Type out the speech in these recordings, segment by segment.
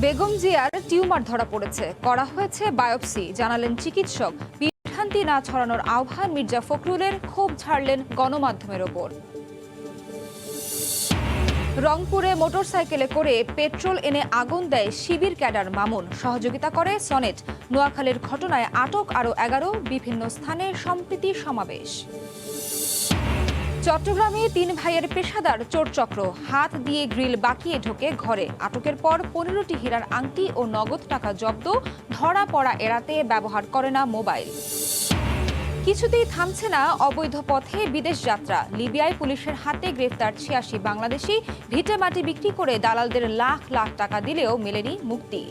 বেগম জিয়ার টিউমার ধরা পড়েছে, করা হয়েছে বায়োপসি, জানালেন চিকিৎসক। বিভ্রান্তি না ছড়ানোর আহ্বান মির্জা ফখরুলের, ক্ষোভ ঝাড়লেন গণমাধ্যমের ওপর। রংপুরে মোটরসাইকেলে করে পেট্রোল এনে আগুন দেয় শিবির ক্যাডার মামুন, সহযোগিতা করে সনেট। নোয়াখালীর ঘটনায় আটক আরও 11, বিভিন্ন স্থানে সম্প্রীতি সমাবেশ। চট্টগ্রামে 3 ভাইয়ের পেশাদার চোরচক্র, হাত দিয়ে গ্রিল বাঁকিয়ে ঢোকে ঘরে। আটকের পর 15টি হীরার আংটি ও নগদ টাকা জব্দ। ধরা পড়া এড়াতে ব্যবহার করে না মোবাইল। কিছুতেই থামছে না অবৈধ পথে বিদেশ যাত্রা। লিবিয়ায় পুলিশের হাতে গ্রেফতার 86 বাংলাদেশি। ভিটে মাটি বিক্রি করে দালালদের লাখ লাখ টাকা দিলেও মেলেনি মুক্তি।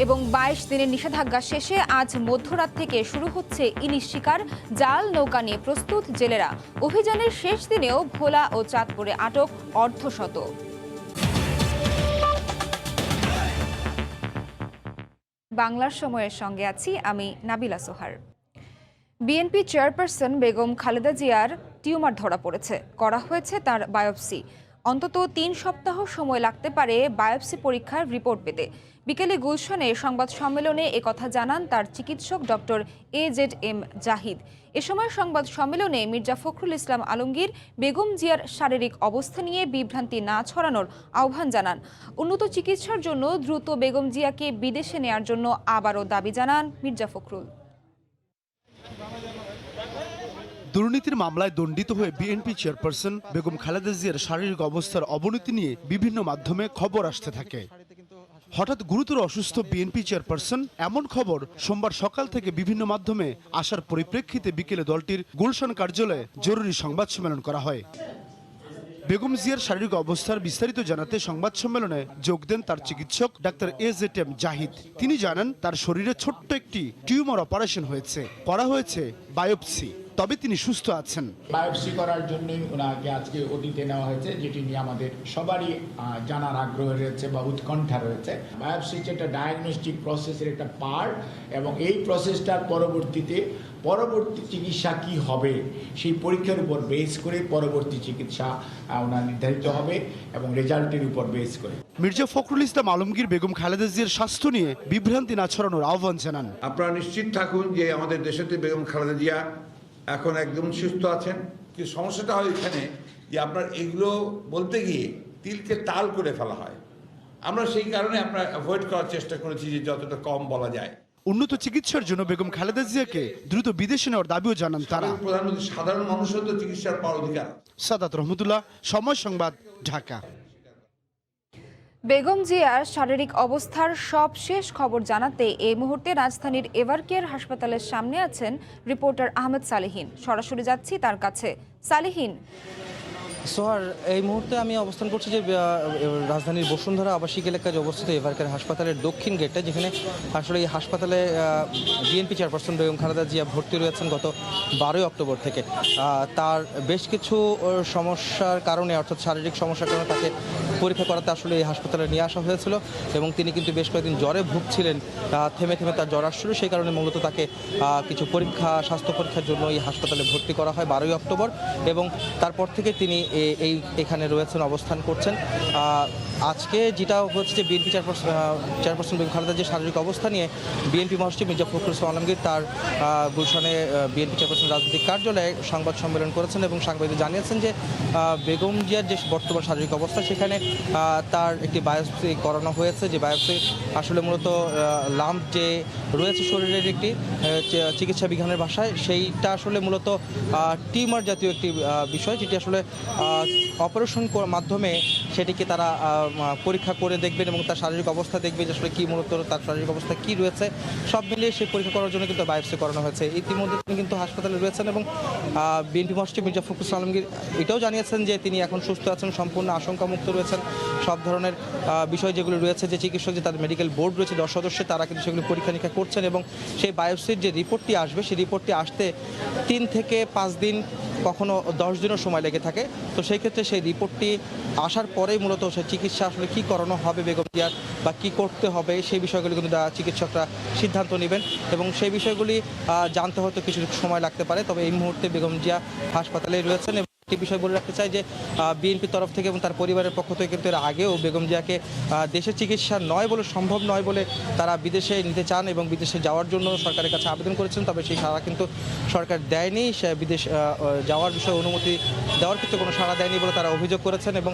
এবং 22 দিনের নিষেধাজ্ঞা শেষে আজ মধ্যরাত থেকে শুরু হচ্ছে ইলিশ শিকার। জাল নৌকা নিয়ে প্রস্তুত জেলেরা। অভিযানের শেষ দিনেও ভোলা ও চাঁদপুরে আটক অর্ধশত। বাংলার সময়ের সঙ্গে আছি আমি নাবিলা সোহার। বিএনপি চেয়ারপারসন বেগম খালেদা জিয়ার টিউমার ধরা পড়েছে, করা হয়েছে তার বায়োপসি। অন্তত 3 সপ্তাহ সময় লাগতে পারে বায়োপসি পরীক্ষার রিপোর্ট পেতে। বিকেলে গুলশনে সংবাদ সম্মেলনে একথা জানান তার চিকিৎসক ডক্টর AZM জাহিদ। এ সময় সংবাদ সম্মেলনে মির্জা ফখরুল ইসলাম আলমগীর বেগম জিয়ার শারীরিক অবস্থা নিয়ে বিভ্রান্তি না ছড়ানোর আহ্বান জানান। উন্নত চিকিৎসার জন্য দ্রুত বেগম জিয়াকে বিদেশে নেয়ার জন্য আবারও দাবি জানান মির্জা ফখরুল। দুর্নীতির মামলায় দণ্ডিত হয়ে বিএনপি চেয়ারপারসন বেগম খালেদা জিয়ার শারীরিক অবস্থার অবনতি নিয়ে বিভিন্ন মাধ্যমে খবর আসতে থাকে। হঠাৎ গুরুতর অসুস্থ বিএনপি চেয়ারপারসন, এমন খবর সোমবার সকাল থেকে বিভিন্ন মাধ্যমে আসার পরিপ্রেক্ষিতে বিকেলে দলটির গুলশান কার্যালয়ে জরুরি সংবাদ সম্মেলন করা হয়। বেগম জিয়ার শারীরিক অবস্থার বিস্তারিত জানাতে সংবাদ সম্মেলনে যোগ দেন তার চিকিৎসক ডাক্তার AZM জাহিদ। তিনি জানান তার শরীরে ছোট্ট একটি টিউমার অপারেশন হয়েছে, করা হয়েছে বায়োপসি, তবে তিনি সুস্থ আছেন। বায়োপসি করার জন্য ওনাকে আজকে ওটিতে নেওয়া হয়েছে, যেটি নিয়ে আমাদের সবারই জানার আগ্রহ রয়েছে বা উৎকণ্ঠা রয়েছে। বায়োপসি হচ্ছে একটা ডায়াগনস্টিক প্রসেসের একটা পার্ট, এবং এই প্রসেসটার পরবর্তী চিকিৎসা কি হবে সেই পরীক্ষার উপর বেস করে পরবর্তী চিকিৎসা ওনার নির্ধারিত হবে এবং রেজাল্টের উপর বেস করে। মির্জা ফখরুল ইসলাম আলমগীর বেগম খালেদা জিয়ার স্বাস্থ্য নিয়ে বিভ্রান্তি না ছড়ানোর আহ্বান জানান। আপনারা নিশ্চিত থাকুন যে আমাদের দেশেতে বেগম খালেদা জিয়া এখন একদম সুস্থ আছেন। কিন্তু সমস্যাটা হয় এখানে যে আপনার এগুলো বলতে গিয়ে তিলকে তাল করে ফেলা হয়। আমরা সেই কারণে আপনার অ্যাভয়েড করার চেষ্টা করেছি যে যতটা কম বলা যায়। উন্নত চিকিৎসার জন্য বেগম খালেদা জিয়াকে দ্রুত বিদেশে নেওয়ার দাবিও জানান তারা। প্রধানমন্ত্রী সাধারণ মানুষের তো চিকিৎসার পাওয়ার অধিকার। সাদাত রহমতুল্লাহ, সময় সংবাদ, ঢাকা। বেগম জিয়ার শারীরিক অবস্থার সব শেষ খবর জানাতে এই মুহূর্তে রাজধানীর এভারকেয়ার হাসপাতালের সামনে আছেন রিপোর্টার আহমেদ সালেহীন। সরাসরি যাচ্ছি তার কাছে। সালেহীন, সোহার, এই মুহূর্তে আমি অবস্থান করছি যে রাজধানীর বসুন্ধরা আবাসিক এলাকায় অবস্থিত এভারকেয়ার হাসপাতালের দক্ষিণ গেটে, যেখানে আসলে এই হাসপাতালে বিএনপি চেয়ারপারসন বেগম খালেদা জিয়া ভর্তি রয়েছেন গত 12 অক্টোবর থেকে। তার বেশ কিছু সমস্যার কারণে, অর্থাৎ শারীরিক সমস্যার কারণে তাকে পরীক্ষা করাতে আসলে এই হাসপাতালে নিয়ে আসা হয়েছিল, এবং তিনি কিন্তু বেশ কয়েকদিন জ্বরে ভুগছিলেন। থেমে থেমে তার জ্বর আসছিল, সেই কারণে মূলত তাকে কিছু স্বাস্থ্য পরীক্ষার জন্য এই হাসপাতালে ভর্তি করা হয় 12 অক্টোবর, এবং তারপর থেকে তিনি এখানে রয়েছেন, অবস্থান করছেন। আজকে যেটা হচ্ছে যে বিএনপি চেয়ারপারসন বেগম খালেদা জিয়ার শারীরিক অবস্থা নিয়ে বিএনপি মহাসচিব মির্জা ফখরুল ইসলাম আলমগীর তার গুলশানে বিএনপি চেয়ারপারসন রাজনৈতিক কার্যালয়ে সংবাদ সম্মেলন করেছেন এবং সাংবাদিকদের জানিয়েছেন যে বেগম জিয়ার যে বর্তমান শারীরিক অবস্থা, সেখানে তার একটি বায়োপসি করানো হয়েছে। যে বায়োপসি আসলে মূলত লাম্প যে রয়েছে শরীরের একটি চিকিৎসা বিজ্ঞানের ভাষায়, সেইটা আসলে মূলত টিউমার জাতীয় একটি বিষয়, যেটি আসলে অপারেশন মাধ্যমে সেটিকে তারা পরীক্ষা করে দেখবেন এবং তার শারীরিক অবস্থা দেখবে যে আসলে কী মূলত তার শারীরিক অবস্থা কী রয়েছে। সব মিলিয়ে সেই পরীক্ষা করার জন্য কিন্তু বায়োপসি করানো হয়েছে। ইতিমধ্যে তিনি কিন্তু হাসপাতালে রয়েছেন, এবং বিএনপি মহাসচিব মির্জা ফখরুল ইসলাম আলমগীর এটাও জানিয়েছেন যে তিনি এখন সুস্থ আছেন, সম্পূর্ণ আশঙ্কামুক্ত রয়েছেন। সব ধরনের বিষয় যেগুলো রয়েছে, যে চিকিৎসক যে তাদের মেডিকেল বোর্ড রয়েছে 10 সদস্যের, তারা কিন্তু সেগুলো পরীক্ষা নিরীক্ষা করছেন, এবং সেই বায়োপসির যে রিপোর্টটি আসবে, সেই রিপোর্টটি আসতে 3 থেকে 5 দিন, কখনো 10 দিনও সময় লেগে থাকে। তো সেই ক্ষেত্রে সেই রিপোর্টটি আসার পরেই মূলত সেই চিকিৎসা আসলে কী করানো হবে বেগম জিয়ার বা কী করতে হবে, সেই বিষয়গুলি কিন্তু চিকিৎসকরা সিদ্ধান্ত নেবেন, এবং সেই বিষয়গুলি জানতে হয়তো কিছু সময় লাগতে পারে। তবে এই মুহূর্তে বেগম জিয়া হাসপাতালে রয়েছেন। একটি বিষয় বলে রাখতে চাই যে বিএনপির তরফ থেকে এবং তার পরিবারের পক্ষ থেকে কিন্তু এর আগেও বেগম জিয়াকে দেশের চিকিৎসা নয় বলে সম্ভব নয় বলে তারা বিদেশে নিতে চান এবং বিদেশে যাওয়ার জন্য সরকারের কাছে আবেদন করেছেন, তবে সেই সাড়া কিন্তু সরকার দেয়নি। সে বিদেশ যাওয়ার বিষয়ে অনুমতি দেওয়ার ক্ষেত্রে কোনো সাড়া দেয়নি বলে তারা অভিযোগ করেছেন এবং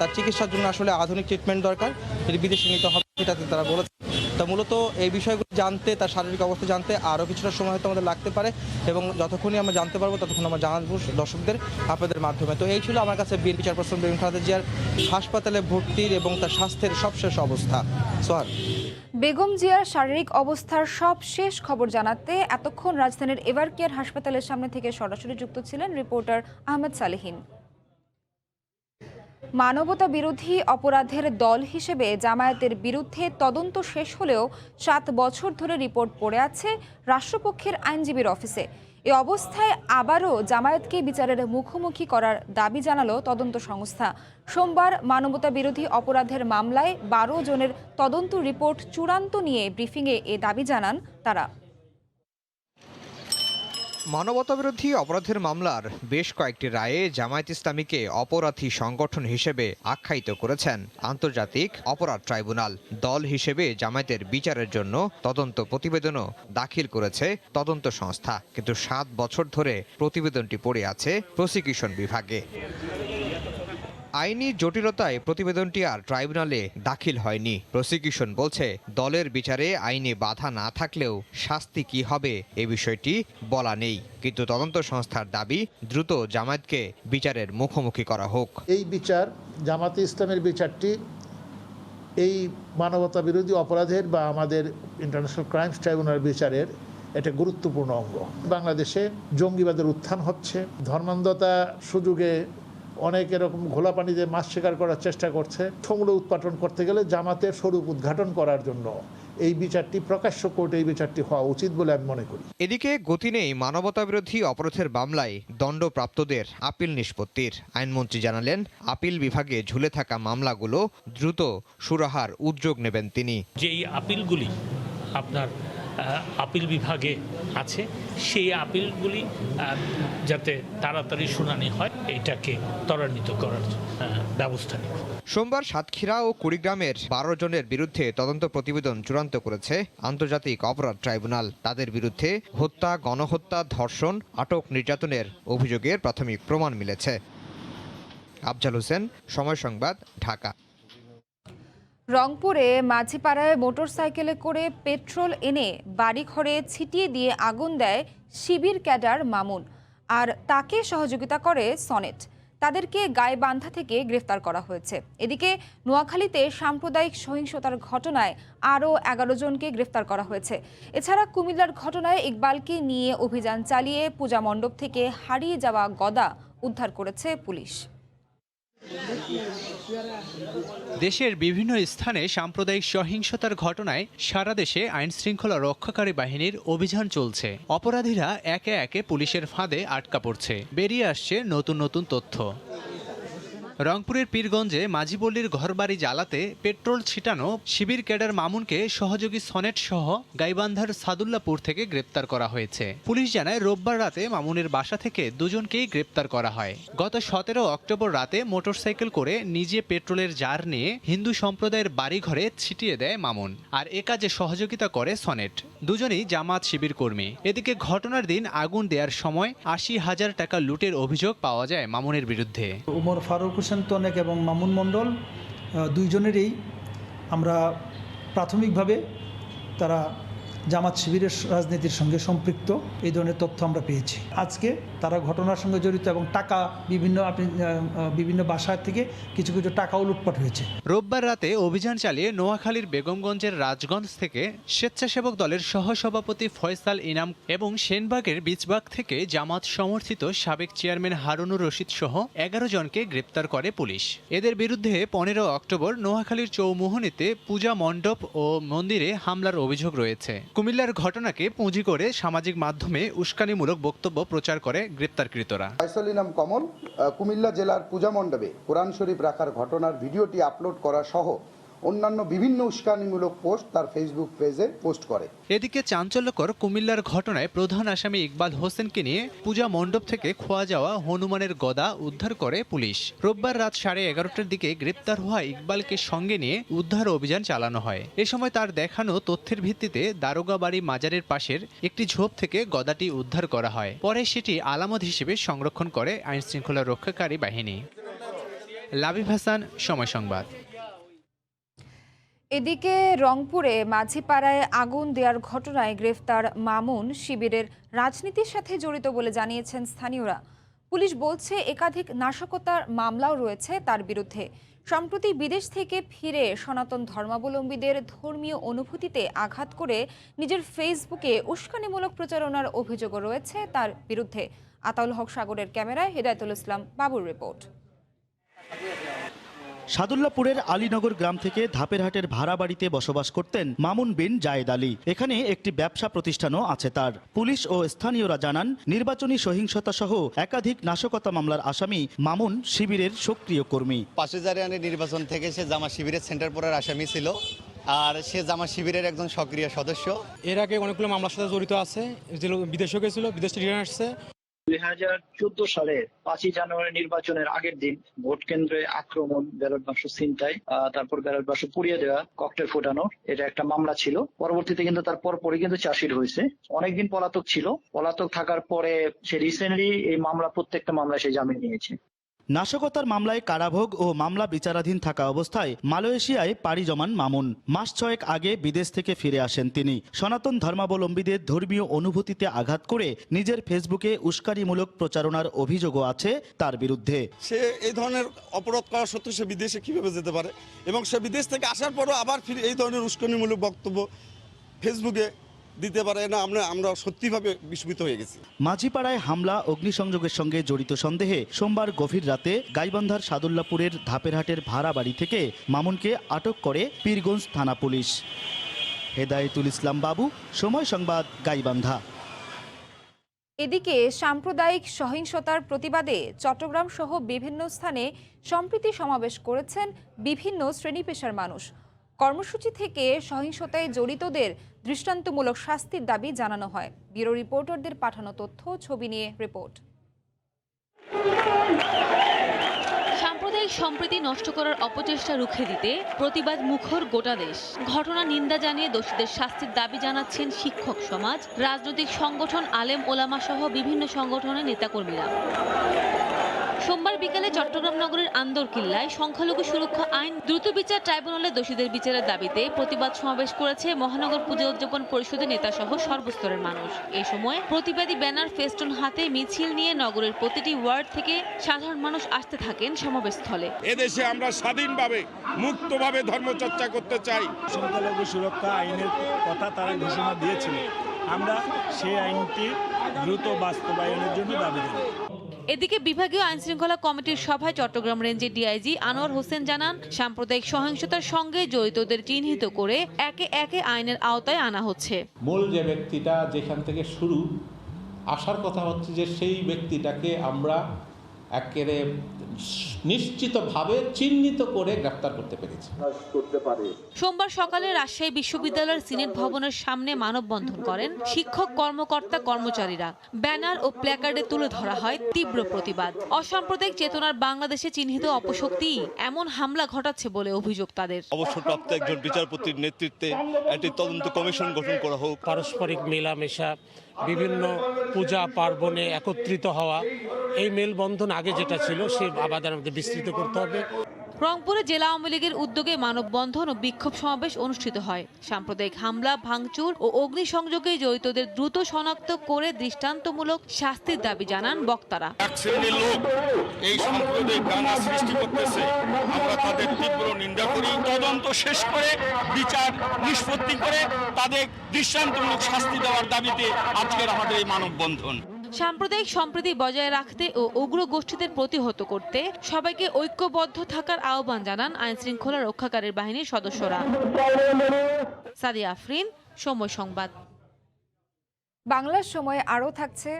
তার চিকিৎসার জন্য আসলে আধুনিক ট্রিটমেন্ট দরকার, যদি বিদেশে নিতে হবে সেটাতে তারা বলেছেন। তা মূলত এই বিষয়গুলো জানতে, তার শারীরিক অবস্থা জানতে আরও কিছুটা সময় হয়তো আমাদের লাগতে পারে এবং যতক্ষণই আমরা জানতে পারবো ততক্ষণ আমরা জানাবো দর্শকদের আপনাদের মাধ্যমে। তো এই ছিল আমার কাছে বিএনপি চেয়ারপারসন বেগম খালেদা জিয়ার হাসপাতালে ভর্তির এবং তার স্বাস্থ্যের সবশেষ অবস্থা। সোহার, বেগম জিয়ার শারীরিক অবস্থার সব শেষ খবর জানাতে এতক্ষণ রাজধানীর এভারকেয়ার হাসপাতালের সামনে থেকে সরাসরি যুক্ত ছিলেন রিপোর্টার আহমেদ সালেহীন। মানবতা বিরোধী অপরাধের দল হিসেবে জামায়াতের বিরুদ্ধে তদন্ত শেষ হলেও 7 বছর ধরে রিপোর্ট পড়ে আছে রাষ্ট্রপক্ষের আইনজীবীর অফিসে। এ অবস্থায় আবারও জামায়াতকে বিচারের মুখোমুখি করার দাবি জানালো তদন্ত সংস্থা। সোমবার মানবতা বিরোধী অপরাধের মামলায় 12 জনের তদন্ত রিপোর্ট চূড়ান্ত নিয়ে ব্রিফিংয়ে এ দাবি জানান তারা। মানবতাবিরোধী অপরাধের মামলার বেশ কয়েকটি রায়ে জামায়াত ইসলামীকে অপরাধী সংগঠন হিসেবে আখ্যায়িত করেছেন আন্তর্জাতিক অপরাধ ট্রাইব্যুনাল। দল হিসেবে জামায়াতের বিচারের জন্য তদন্ত প্রতিবেদনও দাখিল করেছে তদন্ত সংস্থা, কিন্তু 7 বছর ধরে প্রতিবেদনটি পড়ে আছে প্রসিকিউশন বিভাগে। আইনি জটিলতায় প্রতিবেদনটি আর ট্রাইব্যুনালে দাখিল হয়নি। প্রসিকিউশন বলছে দলের বিচারে আইনি বাধা না থাকলেও শাস্তি কি হবে এ বিষয়টি বলা নেই, কিন্তু তদন্ত সংস্থার দাবি দ্রুত জামায়াতকে বিচারের মুখোমুখি করা হোক। এই বিচার, জামাতে ইসলামের বিচারটি এই মানবতা বিরোধী অপরাধের বা আমাদের ইন্টারন্যাশনাল ক্রাইমস ট্রাইব্যুনাল বিচারের এটা গুরুত্বপূর্ণ অঙ্গ। বাংলাদেশে জঙ্গিবাদের উত্থান হচ্ছে, ধর্মান্ধতা সুযোগে অনেক এরকম ঘোলা পানিতে মাছ শিকার করার চেষ্টা করছে। সমূল উৎপাটন করতে গেলে জামাতের স্বরূপ উদ্ঘাটন করার জন্য এই বিচারটি প্রকাশ্য কোর্টে এই বিচারটি হওয়া উচিত বলে আমি মনে করি। এদিকে গতি নেই মানবতাবিরোধী অপরাধের মামলায় দণ্ডপ্রাপ্তদের আপিল নিষ্পত্তির। আইনমন্ত্রী জানালেন, আপিল বিভাগে ঝুলে থাকা মামলাগুলো দ্রুত সুরাহার উদ্যোগ নেবেন তিনি। যেই আপিলগুলি আপনার আপিল বিভাগে আছে, সেই আপিলগুলি যাতে তাড়াতাড়ি শুনানি হয় এটাকে ত্বরান্বিত করার ব্যবস্থা নেব। সোমবার সাতক্ষীরা ও কুড়িগ্রামের 12 জনের বিরুদ্ধে তদন্ত প্রতিবেদন চূড়ান্ত করেছে আন্তর্জাতিক অপরাধ ট্রাইব্যুনাল। তাদের বিরুদ্ধে হত্যা, গণহত্যা, ধর্ষণ, আটক, নির্যাতনের অভিযোগের প্রাথমিক প্রমাণ মিলেছে। আফজাল হোসেন, সময় সংবাদ, ঢাকা। রংপুরে মাঝিপাড়ায় মোটরসাইকেলে করে পেট্রোল এনে বাড়িঘরে ছিটিয়ে দিয়ে আগুন দেয় শিবির ক্যাডার মামুন, আর তাকে সহযোগিতা করে সনেট। তাদেরকে গাইবান্ধা থেকে গ্রেফতার করা হয়েছে। এদিকে নোয়াখালীতে সাম্প্রদায়িক সহিংসতার ঘটনায় আরও 11 জনকে গ্রেফতার করা হয়েছে। এছাড়া কুমিল্লার ঘটনায় ইকবালকে নিয়ে অভিযান চালিয়ে পূজা মণ্ডপ থেকে হারিয়ে যাওয়া গদা উদ্ধার করেছে পুলিশ। দেশের বিভিন্ন স্থানে সাম্প্রদায়িক সহিংসতার ঘটনায় সারা দেশে আইনশৃঙ্খলা রক্ষাকারী বাহিনীর অভিযান চলছে। অপরাধীরা একে একে পুলিশের ফাঁদে আটকা পড়ছে। বেরিয়ে আসছে নতুন নতুন তথ্য। রংপুরের পীরগঞ্জে মাঝিপল্লীর ঘরবাড়ি জ্বালাতে পেট্রোল ছিটানো শিবির ক্যাডার মামুনকে সহযোগী সনেট সহ গাইবান্ধার সাদুল্লাপুর থেকে গ্রেপ্তার করা হয়েছে। পুলিশ জানায়, রোববার রাতে মামুনের বাসা থেকে 2 জনকেই গ্রেপ্তার করা হয়। গত 17 অক্টোবর রাতে মোটরসাইকেল করে নিজে পেট্রোলের জার নিয়ে হিন্দু সম্প্রদায়ের বাড়িঘরে ছিটিয়ে দেয় মামুন, আর এ কাজে সহযোগিতা করে সনেট। দুজনই জামাত শিবির কর্মী। এদিকে ঘটনার দিন আগুন দেওয়ার সময় 80,000 টাকা লুটের অভিযোগ পাওয়া যায় মামুনের বিরুদ্ধে। উমর ফারুক হোসেন তনেক এবং মামুন মণ্ডল দুইজনেরই আমরা প্রাথমিকভাবে তারা জামাত শিবিরের রাজনীতির সঙ্গে সম্পৃক্ত এই ধরনের তথ্য আমরা পেয়েছি। আজকে তারা ঘটনার সঙ্গে জড়িত এবং টাকা বিভিন্ন বাসা থেকে কিছু কিছু টাকাও লুটপাট হয়েছে। রোববার রাতে অভিযান চালিয়ে নোয়াখালীর বেগমগঞ্জের রাজগঞ্জ থেকে স্বেচ্ছাসেবক দলের সহসভাপতি ফয়সাল ইনাম এবং সেনবাগের বীজবাগ থেকে জামাত সমর্থিত সাবেক চেয়ারম্যান হারুনুর রশিদ সহ 11 জনকে গ্রেপ্তার করে পুলিশ। এদের বিরুদ্ধে 15 অক্টোবর নোয়াখালীর চৌমুহনীতে পূজা মণ্ডপ ও মন্দিরে হামলার অভিযোগ রয়েছে। কুমিল্লার ঘটনাকে পুঁজি করে সামাজিক মাধ্যমে উস্কানিমূলক বক্তব্য প্রচার করে গ্রেপ্তারকৃতরা। ফয়সাল ইনাম কমল কুমিল্লা জেলার পূজা মণ্ডপে কোরআন শরীফ রাখার ঘটনার ভিডিওটি আপলোড করা সহ অন্যান্য বিভিন্ন উস্কানিমূলক পোস্ট তার ফেসবুক পেজে পোস্ট করে। এদিকে চাঞ্চল্যকর কুমিল্লার ঘটনায় প্রধান আসামি ইকবাল হোসেনকে নিয়ে পূজা মণ্ডপ থেকে খোয়া যাওয়া হনুমানের গদা উদ্ধার করে পুলিশ। রোববার রাত 11:30টার দিকে গ্রেপ্তার হওয়া ইকবালকে সঙ্গে নিয়ে উদ্ধার অভিযান চালানো হয়। এ সময় তার দেখানো তথ্যের ভিত্তিতে দারোগাবাড়ি মাজারের পাশের একটি ঝোপ থেকে গদাটি উদ্ধার করা হয়। পরে সেটি আলামত হিসেবে সংরক্ষণ করে আইনশৃঙ্খলা রক্ষাকারী বাহিনী। লাবিব হাসান, সময় সংবাদ। এদিকে রংপুরে মাঝিপাড়ায় আগুন দেওয়ার ঘটনায় গ্রেফতার মামুন শিবিরের রাজনীতির সাথে জড়িত বলে জানিয়েছেন স্থানীয়রা। পুলিশ বলছে একাধিক নাশকতার মামলাও রয়েছে তার বিরুদ্ধে। সম্প্রতি বিদেশ থেকে ফিরে সনাতন ধর্মাবলম্বীদের ধর্মীয় অনুভূতিতে আঘাত করে নিজের ফেসবুকে উস্কানিমূলক প্রচারণার অভিযোগও রয়েছে তার বিরুদ্ধে। আতাউল হক সাগরের ক্যামেরায় হেদায়েতুল ইসলাম বাবুর রিপোর্ট। সাদুল্লাপুরের আলীনগর গ্রাম থেকে ধাপেরহাটের ভাড়া বাড়িতে বসবাস করতেন মামুন বিন জায়েদ আলী। এখানে একটি ব্যবসা প্রতিষ্ঠানও আছে তার। পুলিশ ও স্থানীয়রা জানান, নির্বাচনী সহিংসতা সহ একাধিক নাশকতা মামলার আসামি মামুন শিবিরের সক্রিয় কর্মী। 5 জানুয়ারি নির্বাচন থেকে সে জামা শিবিরের সেন্টার পড়ার আসামি ছিল, আর সে জামা শিবিরের একজন সক্রিয় সদস্য। এর আগে অনেকগুলো মামলার সাথে জড়িত আছে, বিদেশে গেছিল, বিদেশ থেকে রিটার্ন আসছে। 2014 সালে 5 জানুয়ারি নির্বাচনের আগের দিন ভোট কেন্দ্রে আক্রমণ, ব্যালট বাক্স ছিনতাই, তারপর ব্যালট বাক্স পুড়িয়ে দেওয়া, ককটেল ফোটানো, এটা একটা মামলা ছিল। পরবর্তীতে কিন্তু তার পরপরই কিন্তু চার্জশিট হয়েছে। অনেকদিন পলাতক ছিল। পলাতক থাকার পরে সে রিসেন্টলি এই প্রত্যেকটা মামলায় সে জামিন নিয়েছে। নাশকতার মামলায় কারাভোগ ও মামলা বিচারাধীন থাকা অবস্থায় মালয়েশিয়ায় পাড়ি জমান মামুন। মাস 6 আগে বিদেশ থেকে ফিরে আসেন তিনি। সনাতন ধর্মাবলম্বীদের ধর্মীয় অনুভূতিতে আঘাত করে নিজের ফেসবুকে উস্কানিমূলক প্রচারণার অভিযোগও আছে তার বিরুদ্ধে। সে এই ধরনের অপরাধ করা সত্ত্বেও সে বিদেশে কিভাবে যেতে পারে, এবং সে বিদেশ থেকে আসার পরও আবার ফিরে এই ধরনের উস্কানিমূলক বক্তব্য ফেসবুকে দিতে পারে না। আমরা সত্যিভাবে বিস্মিত হয়ে গেছি। মাঝিপাড়ায় হামলা, অগ্নিসংযোগের সঙ্গে জড়িত সন্দেহে সোমবার গভীর রাতে গাইবান্ধার সাদুল্লাপুরের ধাপেরহাটের ভাড়া বাড়ি থেকে মামুনকে আটক করে পীরগঞ্জ থানা পুলিশ। হেদায়েতুল ইসলাম বাবু, সময় সংবাদ, গাইবান্ধা। এদিকে সাম্প্রদায়িক সহিংসতার প্রতিবাদে চট্টগ্রাম সহ বিভিন্ন স্থানে সম্প্রীতি সমাবেশ করেছেন বিভিন্ন শ্রেণী পেশার মানুষ। কর্মসূচি থেকে সহিংসতায় জড়িতদের দৃষ্টান্তমূলক শাস্তির দাবি জানানো হয়। ব্যুরো রিপোর্টারদের পাঠানো তথ্য, ছবি নিয়ে রিপোর্ট। সাম্প্রদায়িক সম্প্রীতি নষ্ট করার অপচেষ্টা রুখে দিতে প্রতিবাদ মুখর গোটা দেশ। ঘটনা নিন্দা জানিয়ে দোষীদের শাস্তির দাবি জানাচ্ছেন শিক্ষক সমাজ, রাজনৈতিক সংগঠন, আলেম ওলামা সহ বিভিন্ন সংগঠনের নেতাকর্মীরা। সোমবার বিকালে চট্টগ্রাম নগরের আন্দরকিল্লায় সংখ্যালঘু সুরক্ষা আইন দ্রুত বিচার ট্রাইব্যুনালে দোষীদের বিচারের দাবিতে প্রতিবাদ সমাবেশ করেছে মহানগর পূজা উদযাপন পরিষদের নেতাসহ সর্বস্তরের মানুষ। এই সময় প্রতিবাদী ব্যানার, ফেস্টুন হাতে মিছিল নিয়ে নগরের প্রতিটি ওয়ার্ড থেকে সাধারণ মানুষ আসতে থাকেন সমাবেশস্থলে। এদেশে আমরা স্বাধীনভাবে মুক্তভাবে ধর্মচর্চা করতে চাই। সংখ্যালঘু সুরক্ষা আইনের কথা তারা ঘোষণা দিয়েছিল, আমরা সেই আইনটি দ্রুত বাস্তবায়নের জন্য দাবি জানাই। এদিকে বিভাগীয় আইনশৃঙ্খলা কমিটির সভায় চট্টগ্রাম রেঞ্জের ডিআইজি আনোয়ার হোসেন জানান, সাম্প্রদায়িক সহিংসতার সঙ্গে জড়িতদের চিহ্নিত করে একে একে আইনের আওতায় আনা হচ্ছে। মূল যে ব্যক্তিটা যেখান থেকে শুরু আসার কথা হচ্ছে যে সেই ব্যক্তিটাকে আমরা একেবারে নিশ্চিতভাবে চিহ্নিত করে গ্রেফতার করতে পেরেছি। সোমবার সকালে রাজশাহী বিশ্ববিদ্যালয়ের সিনেট ভবনের সামনে মানববন্ধন করেন শিক্ষক, কর্মকর্তা, কর্মচারীরা। ব্যানার ও প্ল্যাকার্ডে তুলে ধরা হয় তীব্র প্রতিবাদ। অসাম্প্রদায়িক চেতনার বাংলাদেশে চিহ্নিত অপশক্তি এমন হামলা ঘটাচ্ছে বলে অভিযোগ তাদের। অবসরপ্রাপ্ত একজন বিচারপতির নেতৃত্বে একটি তদন্ত কমিশন গঠন করা হোক। পারস্পরিক মেলামেশা, বিভিন্ন পূজা পার্বণে একত্রিত হওয়া, এই মেলবন্ধন আগে যেটা ছিল সে আবার আমাদের বিস্তৃত করতে হবে। রংপুরে জেলা আওয়ামী লীগের উদ্যোগে মানববন্ধন ও বিক্ষোভ সমাবেশ অনুষ্ঠিত হয়। সাম্প্রদায়িক হামলা, ভাঙচুর ও অগ্নিসংযোগে জড়িতদের দ্রুত শনাক্ত করে দৃষ্টান্তমূলক শাস্তির দাবি জানান বক্তারা। এক শ্রেণীর লোক এই সাম্প্রদায়িক দাঙ্গা সৃষ্টি করতেছে, আমরা তাদের তীব্র নিন্দা করি। তদন্ত শেষ করে বিচার নিষ্পত্তি করে তাদের দৃষ্টান্তমূলক শাস্তি দেওয়ার দাবিতে আজকের আমাদের এই মানববন্ধন। সাম্প্রদায়িক সম্প্রীতি বজায় রাখতে ও উগ্র গোষ্ঠীদের প্রতিহত করতে সবাইকে ঐক্যবদ্ধ থাকার আহ্বান জানান আইনশৃঙ্খলা রক্ষাকারী বাহিনীর সদস্যরা। সাদিয়া আফরিন, সময় সংবাদ। বাংলার সময় আরও থাকছে,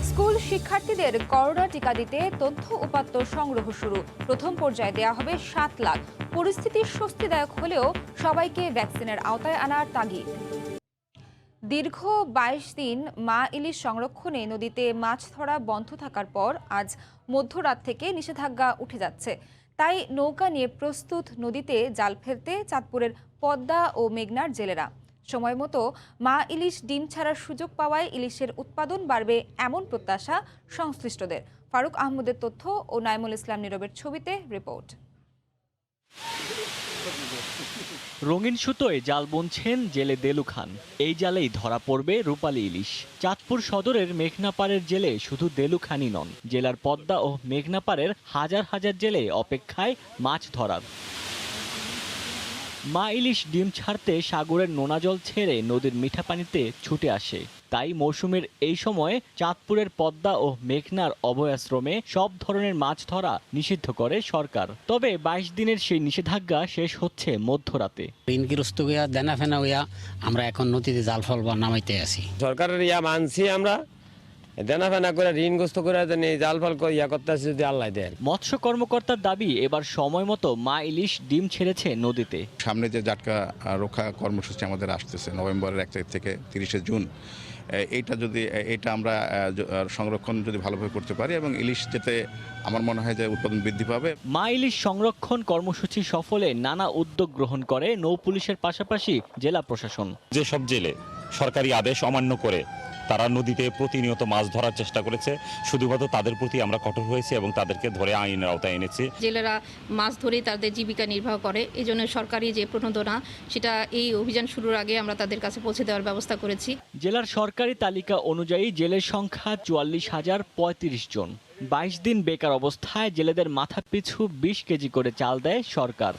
স্কুল শিক্ষার্থীদের করোনা টিকা দিতে তথ্য উপাত্ত সংগ্রহ শুরু। প্রথম পর্যায়ে দেয়া হবে 7 লাখ। পরিস্থিতি স্বস্তিদায়ক হলেও সবাইকে ভ্যাকসিনের আওতায় আনার তাগিদ। দীর্ঘ 22 দিন মা ইলিশ সংরক্ষণে নদীতে মাছ ধরা বন্ধ থাকার পর আজ মধ্যরাত থেকে নিষেধাজ্ঞা উঠে যাচ্ছে। তাই নৌকা নিয়ে প্রস্তুত নদীতে জাল ফেলতে চাঁদপুরের পদ্মা ও মেঘনার জেলেরা। সময় মতো মা ইলিশ ডিম ছাড়ার সুযোগ পাওয়ায় ইলিশের উৎপাদন বাড়বে এমন প্রত্যাশা সংশ্লিষ্টদের। ফারুক আহমদের তথ্য ও নাইমুল ইসলাম নীরবের ছবিতে রিপোর্ট। রঙিন সুতোয় জাল বুনছেন জেলে দেলু খান। এই জালেই ধরা পড়বে রূপালী ইলিশ। চাঁদপুর সদরের মেঘনাপাড়ের জেলে শুধু দেলু খানই নন, জেলার পদ্মা ও মেঘনাপাড়ের হাজার হাজার জেলে অপেক্ষায় মাছ ধরার। মা ইলিশ ডিম ছাড়তে সাগরের নোনা জল ছেড়ে নদীর মিঠা পানিতে ছুটে আসে। তাই মৌসুমের এই সময়ে চাঁদপুরের পদ্মা ও মেঘনার অভয়াশ্রমে সব ধরনের মাছ ধরা নিষিদ্ধ করে সরকার। তবে 22 দিনের সেই নিষেধাজ্ঞা শেষ হচ্ছে মধ্যরাতে। ঋণগ্রস্ত হইয়া দেনা ফেনা হইয়া আমরা এখন নদীতে জাল ফলবা নামাইতে আছি। সরকারের ইয়া মানছি আমরা, দেনা ফেনা করে ঋণগ্রস্ত করে জাল ফল ইয়া করতে আসি যদি আল্লাহ দেন। মৎস্য কর্মকর্তার দাবি এবার সময় মতো মা ইলিশ ডিম ছেড়েছে নদীতে। সামনে যে জাটকা রক্ষা কর্মসূচি আমাদের আসতেছে নভেম্বরের 1 তারিখ থেকে 30শে জুন, এটা আমরা সংরক্ষণ যদি ভালোভাবে করতে পারি এবং ইলিশ যেতে আমার মনে হয় যে উৎপাদন বৃদ্ধি পাবে। মা ইলিশ সংরক্ষণ কর্মসূচি সফলে নানা উদ্যোগ গ্রহণ করে নৌ পুলিশের পাশাপাশি জেলা প্রশাসন। যেসব জেলে সরকারি আদেশ অমান্য করে তারা নদীতে প্রতিনিয়ত মাছ ধরার চেষ্টা করেছে, শুধুমাত্র তাদের প্রতি আমরা কঠোর হয়েছি এবং তাদেরকে ধরে আইনের আওতায় এনেছি। জেলেরা মাছ ধরে তাদের জীবিকা নির্বাহ করে, এই জন্য সরকারি যে প্রণোদনা সেটা এই অভিযান শুরুর আগে আমরা তাদের কাছে পৌঁছে দেওয়ার ব্যবস্থা করেছি। জেলার সরকারি তালিকা অনুযায়ী জেলের সংখ্যা 44,035 জন। 22 দিন বেকার অবস্থায় জেলেদের মাথা পিছু 20 কেজি করে চাল দেয় সরকার।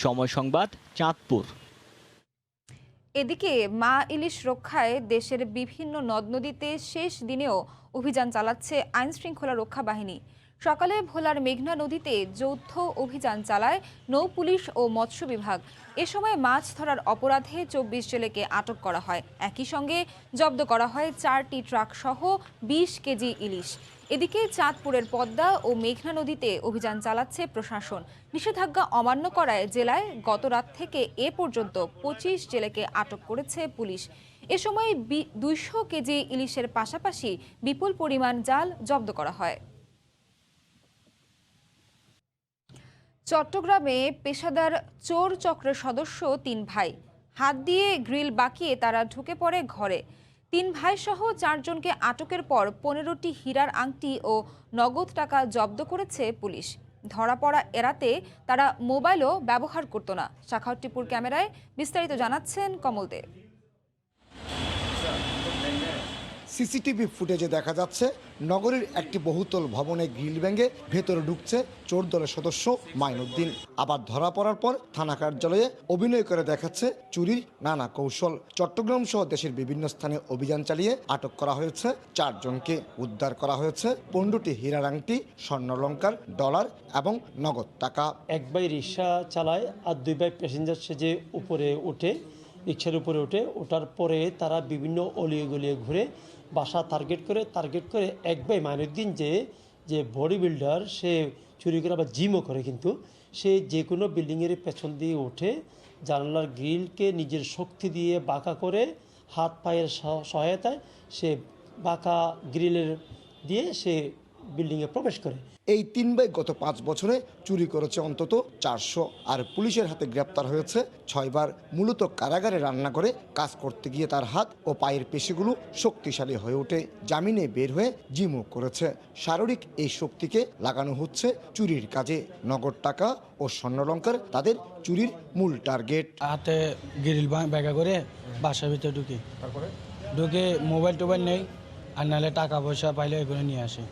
সময় সংবাদ, চাঁদপুর। এদিকে মা ইলিশ রক্ষায় দেশের বিভিন্ন নদ নদীতে শেষ দিনেও অভিযান চালাচ্ছে আইন শৃঙ্খলা রক্ষা বাহিনী। সকালে ভোলার মেঘনা নদীতে যৌথ অভিযান চালায় নৌ পুলিশ ও মৎস্য বিভাগ। এ সময় মাছ ধরার অপরাধে 24 জেলেকে আটক করা হয়। একই সঙ্গে জব্দ করা হয় 4টি ট্রাক সহ 20 কেজি ইলিশ। এদিকে চাঁদপুরের পদ্মা ও মেঘনা নদীতে অভিযান চালাচ্ছে প্রশাসন। নিষেধাজ্ঞা অমান্য করায় জেলায় গত রাত থেকে এ পর্যন্ত 25 জেলেকে আটক করেছে পুলিশ। এ সময় 200 কেজি ইলিশের পাশাপাশি বিপুল পরিমাণ জাল জব্দ করা হয়। চট্টগ্রামে পেশাদার চোর চক্রের সদস্য 3 ভাই। হাত দিয়ে গ্রিল বাঁকিয়ে তারা ঢুকে পড়ে ঘরে। 3 ভাই সহ 4 জনকে আটকের পর 15টি হীরার আংটি ও নগদ টাকা জব্দ করেছে পুলিশ। ধরা পড়া এড়াতে তারা মোবাইলও ব্যবহার করত না। শাখাউত্তিপুর ক্যামেরায় বিস্তারিত জানাচ্ছেন কমল দেব। সিসিটিভি ফুটেজে দেখা যাচ্ছে নগরীর একটি বহুতল ভবনে গ্রিল ভেঙে ভেতরে ঢুকছে চোর দলের সদস্য মাইনুদ্দিন। আবার ধরা পড়ার পর থানা কার্যালয়ে অভিনয় করে দেখাচ্ছে চুরির নানা কৌশল। চট্টগ্রাম সহ দেশের বিভিন্ন স্থানে অভিযান চালিয়ে আটক করা হয়েছে 4 জনকে। উদ্ধার করা হয়েছে 15টি হীরার আংটি, স্বর্ণালংকার, ডলার এবং নগদ টাকা। এক ভাই রিক্সা চালায় আর 2 ভাই প্যাসেঞ্জার সেজে উপরে ওঠে, রিক্সার উপরে ওঠার পরে তারা বিভিন্ন অলিয়ে গলিয়ে ঘুরে বাসা টার্গেট করে এক ভাই মাইনুদ্দিন যে বডি বিল্ডার, সে চুরি করে আবার জিমও করে, কিন্তু সে যে কোনো বিল্ডিংয়ের পেছন দিয়ে ওঠে, জানালার গ্রিলকে নিজের শক্তি দিয়ে বাঁকা করে হাত পায়ের সহায়তায় সে বাঁকা গ্রিলের দিয়ে সে বিল্ডিংয়ে প্রবেশ করে। এই 3 ভাই গত 5 বছরে চুরি করেছে অন্তত 400, আর পুলিশের হাতে গ্রেপ্তার হয়েছে 6 বার। মূলত কারাগারে রান্না করে কাজ করতে গিয়ে তার হাত ও পায়ের পেশিগুলো শক্তিশালী হয়ে ওঠে। জামিনে বের হয়ে জিমও করেছে। শারীরিক এই শক্তিকে লাগানো হচ্ছে চুরির কাজে। নগদ টাকা ও স্বর্ণালংকার তাদের চুরির মূল টার্গেট। হাতে গ্রিল ব্যাগা করে বাসার ভিতরে ঢুকে মোবাইল টোবাইল নেই, আর নাহলে টাকা পয়সা পাইলে এগুলো নিয়ে আসে।